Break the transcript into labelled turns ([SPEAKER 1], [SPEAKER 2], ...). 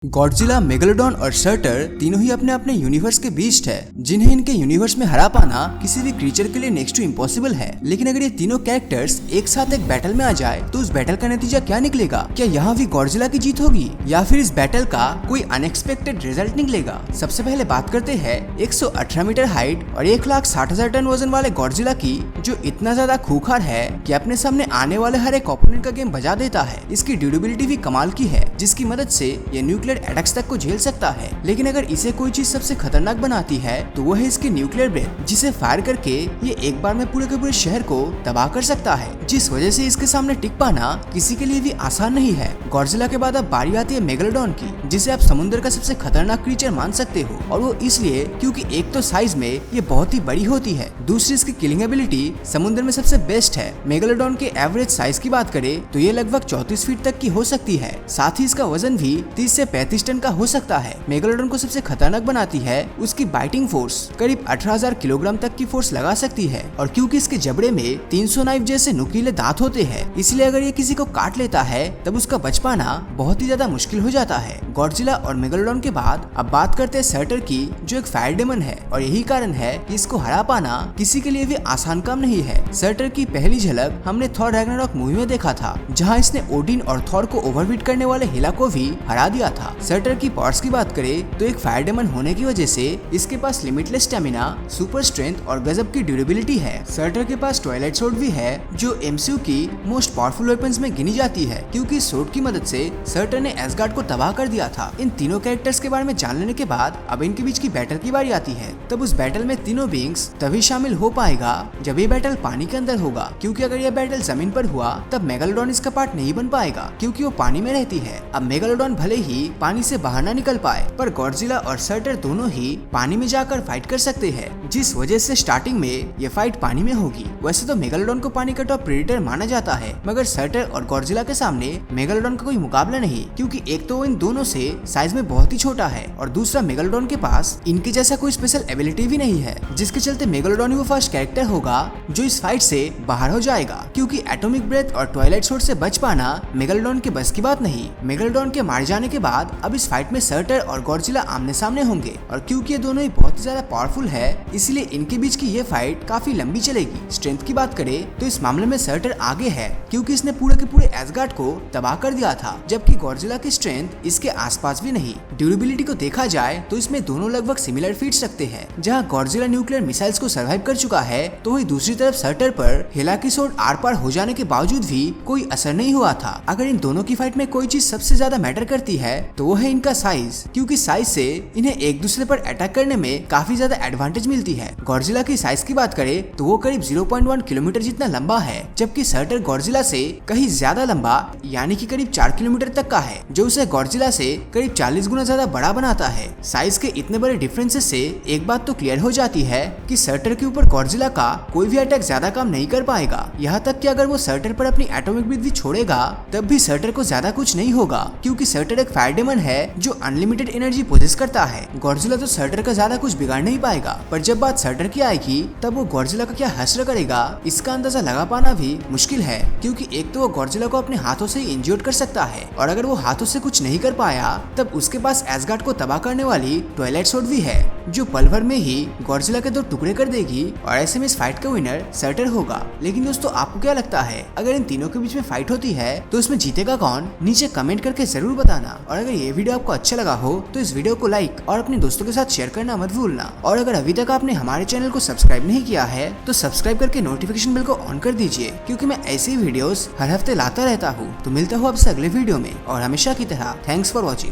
[SPEAKER 1] Godzilla, megalodon और shorter तीनों ही अपने अपने यूनिवर्स के बीस्ट है, जिन्हें इनके यूनिवर्स में हरा पाना किसी भी क्रीचर के लिए नेक्स्ट टू इम्पॉसिबल है। लेकिन अगर ये तीनों कैरेक्टर्स एक साथ एक बैटल में आ जाए तो उस बैटल का नतीजा क्या निकलेगा? क्या यहाँ भी गॉडजिला की जीत होगी या फिर इस बैटल का कोई अनएक्सपेक्टेड रिजल्ट निकलेगा? सबसे पहले बात करते हैं 118 मीटर हाइट और 1,60,000 टन वजन वाले गॉडजिला की, जो इतना ज्यादा खूंखार है कि अपने सामने आने वाले हर एक ओपोनेंट का गेम बजा देता है। इसकी ड्यूरेबिलिटी भी कमाल की है, जिसकी मदद से ये न्यूक्लियर अटैक्स तक को झेल सकता है। लेकिन अगर इसे कोई चीज सबसे खतरनाक बनाती है तो वो है इसकी न्यूक्लियर ब्रेथ, जिसे फायर करके ये एक बार में पूरे के पूरे शहर को तबाह कर सकता है, जिस वजह से इसके सामने टिक पाना किसी के लिए भी आसान नहीं है। गॉडजिला के बाद अब बारी आती है मेगालोडॉन की, जिसे आप समुद्र का सबसे खतरनाक क्रीचर मान सकते हो, और वो इसलिए क्योंकि एक तो साइज में ये बहुत ही बड़ी होती है, दूसरी इसकी किलिंग एबिलिटी समुद्र में सबसे बेस्ट है। मेगालोडॉन के एवरेज साइज की बात करें तो ये लगभग 34 फीट तक की हो सकती है। साथ ही इसका वजन भी 30 से 35 टन का हो सकता है। मेगालोडॉन को सबसे खतरनाक बनाती है उसकी बाइटिंग फोर्स, करीब 18,000 किलोग्राम तक की फोर्स लगा सकती है, और क्योंकि इसके जबड़े में 300 नाइफ जैसे नुकीले दांत होते हैं, इसलिए अगर ये किसी को काट लेता है तब उसका बच पाना बहुत ही ज्यादा मुश्किल हो जाता है। गॉडजिला और मेगालोडॉन के बाद अब बात करते हैं सर्टर की, जो एक फायर डेमन है, और यही कारण है कि इसको हरा पाना किसी के लिए भी आसान काम नहीं है। सर्टर की पहली झलक हमने थॉर रैग्नारॉक मूवी में देखा था, जहां इसने ओडिन और थॉर को ओवरबीट करने वाले हेला को भी हरा दिया था। सर्टर की पावर्स की बात करें तो एक फायर डेमन होने की वजह से इसके पास लिमिटलेस स्टेमिना, सुपर स्ट्रेंथ और गजब की ड्यूरेबिलिटी है। सर्टर के पास ट्वाइलाइट सोर्ड भी है, जो एमसीयू की मोस्ट पावरफुल वेपन्स में गिनी जाती है, क्योंकि इस सोर्ड की मदद से सर्टर ने एसगार्ड को तबाह कर दिया था। इन तीनों कैरेक्टर्स के बारे में जान लेने के बाद अब इनके बीच की बैटल की बारी आती है। तब उस बैटल में तीनों बीइंग्स तभी शामिल हो पाएगा जब ये बैटल पानी के अंदर होगा, क्योंकि अगर यह बैटल जमीन पर हुआ तब मेगालोडॉन इसका पार्ट नहीं बन पाएगा, क्योंकि वो पानी में रहती है। अब मेगालोडॉन भले ही पानी से बाहर न निकल पाए, पर गॉडजिला और सर्टर दोनों ही पानी में जाकर फाइट कर सकते हैं, जिस वजह से स्टार्टिंग में ये फाइट पानी में होगी। वैसे तो मेगालोडॉन को पानी का टॉप प्रेडेटर माना जाता है, मगर सर्टर और गॉडजिला के सामने मेगालोडॉन का कोई मुकाबला नहीं, क्योंकि एक तो इन दोनों से साइज में बहुत ही छोटा है, और दूसरा मेगालोडॉन के पास इनके जैसा कोई स्पेशल एबिलिटी भी नहीं है, जिसके चलते मेगालोडॉन ही वो फर्स्ट कैरेक्टर होगा जो इस फाइट से बाहर हो जाएगा, क्योंकि एटॉमिक ब्रेथ और ट्वाइलाइट सोर्ड से बच पाना मेगालोडॉन के बस की बात नहीं। मेगालोडॉन के मार जाने के बाद अब इस फाइट में सर्टर और गॉडजिला आमने सामने होंगे, और क्योंकि ये दोनों ही बहुत ही ज्यादा पावरफुल है, इसलिए इनके बीच की ये फाइट काफी लंबी चलेगी। स्ट्रेंथ की बात करें तो इस मामले में सर्टर आगे है, क्योंकि इसने पूरे के पूरे एसगार्ड को तबाह कर दिया था, जबकि गॉडजिला की स्ट्रेंथ इसके आसपास भी नहीं। ड्यूरेबिलिटी को देखा जाए तो इसमें दोनों लगभग सिमिलर फीट्स रखते हैं। जहां गॉडजिला न्यूक्लियर मिसाइल्स को सर्वाइव कर चुका है, तो वही दूसरी तरफ सर्टर पर हेला की सोर्ड आर पार हो जाने के बावजूद भी कोई असर नहीं हुआ था। अगर इन दोनों की फाइट में कोई चीज सबसे ज्यादा मैटर करती है तो वो है इनका साइज, क्योंकि साइज से इन्हें एक दूसरे पर अटैक करने में काफी ज्यादा एडवांटेज मिलती है। गॉडजिला की साइज की बात करें तो वो करीब 0.1 किलोमीटर जितना लंबा है, जबकि सर्टर गॉडजिला से कहीं ज्यादा लंबा, यानी कि करीब 4 किलोमीटर तक का है, जो उसे गॉडजिला से करीब 40 गुना ज्यादा बड़ा बनाता है। साइज के इतने बड़े डिफरेंसेस से एक बात तो क्लियर हो जाती है कि सर्टर के ऊपर गॉडजिला का कोई भी अटैक ज्यादा काम नहीं कर पाएगा। यहाँ तक कि अगर वो सर्टर पर अपनी एटॉमिक ब्रीथ भी छोड़ेगा तब भी सर्टर को ज्यादा कुछ नहीं होगा, क्योंकि सर्टर एक फायर डेमन है जो अनलिमिटेड एनर्जी पोजेस करता है। गॉडजिला तो सर्टर का ज्यादा कुछ बिगाड़ नहीं पाएगा, पर जब बात सर्टर की आएगी तब वो गॉडजिला का क्या हश्र करेगा, इसका अंदाजा लगा पाना भी मुश्किल है, क्योंकि एक तो वो गॉडजिला को अपने हाथों से ही इंज्योर्ड कर सकता है, और अगर वो हाथों से कुछ नहीं कर पाया तब उसके पास एसगार्ड को तबाह करने वाली ट्वाइलाइट सोर्ड भी है, जो पल भर में ही गॉडजिला के 2 टुकड़े कर देगी, और ऐसे में इस फाइट का विनर सर्टर होगा। लेकिन दोस्तों, आपको क्या लगता है, अगर इन तीनों के बीच में फाइट होती है तो इसमें जीतेगा कौन? नीचे कमेंट करके जरूर बताना। और अगर ये वीडियो आपको अच्छा लगा हो तो इस वीडियो को लाइक और अपने दोस्तों के साथ शेयर करना मत भूलना। और अगर अभी तक आपने हमारे चैनल को सब्सक्राइब नहीं किया है तो सब्सक्राइब करके नोटिफिकेशन बेल को ऑन कर दीजिए, क्योंकि मैं ऐसी वीडियोस हर हफ्ते लाता रहता हूँ। तो मिलता हूँ आपसे अगले वीडियो में, और हमेशा की तरह थैंक्स फॉर वॉचिंग।